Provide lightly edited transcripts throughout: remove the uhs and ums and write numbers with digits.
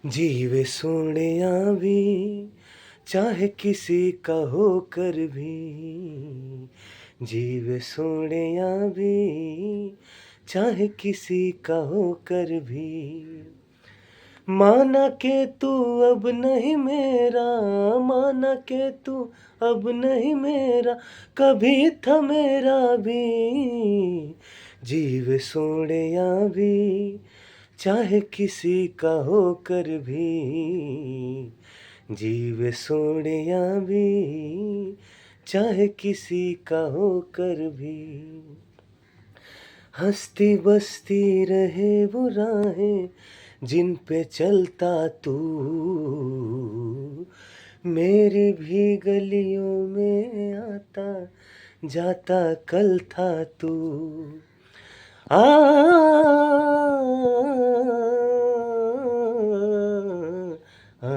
जीवे सोहणिया वी चाहे किसी का होकर भी, जीवे सोहणिया वी चाहे किसी का होकर भी। माना के तू अब नहीं मेरा, माना के तू अब नहीं मेरा, कभी था मेरा भी। जीवे सोहणिया वी चाहे किसी का होकर भी, जीवे सोहणिया वी चाहे किसी का होकर भी। हंसती बसती रहे वो राहें जिन पे चलता तू, मेरी भी गलियों में आता जाता कल था तू। आ आ,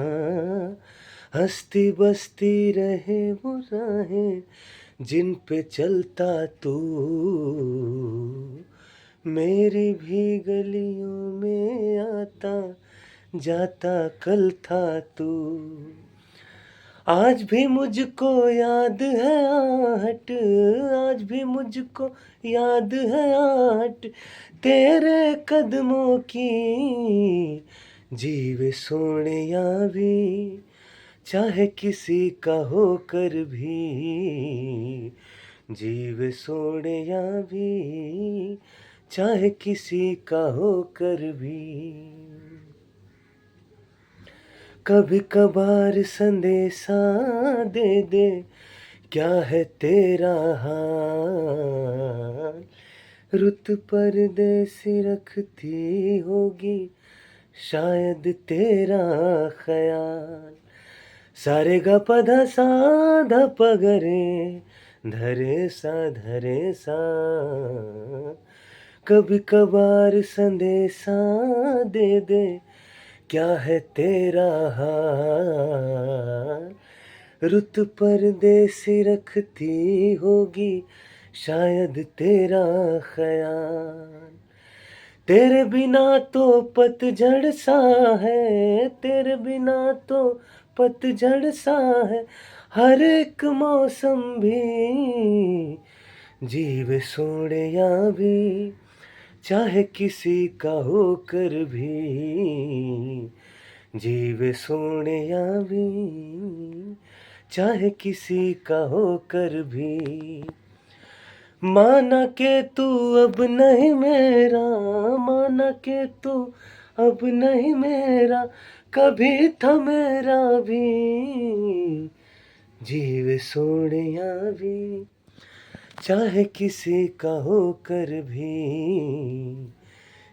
हंसती बसती रहे वो राहें जिन पे चलता तू, मेरी भी गलियों में आता जाता कल था तू। आज भी मुझको याद है आहट, आज भी मुझको याद है आहट तेरे कदमों की। जीवे सोहणिया वी चाहे किसी का होकर भी, जीवे सोहणिया वी चाहे किसी का होकर भी। कभी कभार संदेशा दे दे क्या है तेरा हाल, रुत परदेसी रखती होगी शायद तेरा ख्याल। सारे ग प ध सा ध प ग रे धरे सा, कभी कभार संदेशा दे दे क्या है तेरा हाल, रुत परदेसी रखती होगी शायद तेरा ख्याल। तेरे बिना तो पतझड़ सा है, तेरे बिना तो पतझड़ सा है हर एक मौसम भी। जीवे सोहणिया वी चाहे किसी का होकर भी, जीवे सोहणिया वी चाहे किसी का होकर भी। माना के तू अब नहीं मेरा, माना के तू अब नहीं मेरा, कभी था मेरा भी। जीवे सोहणिया वी चाहे किसी का होकर भी,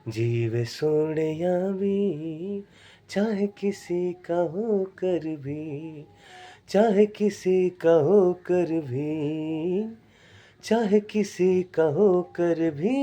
जीवे सोहणिया वी चाहे किसी का होकर भी, चाहे किसी का होकर भी, चाहे किसी का होकर भी।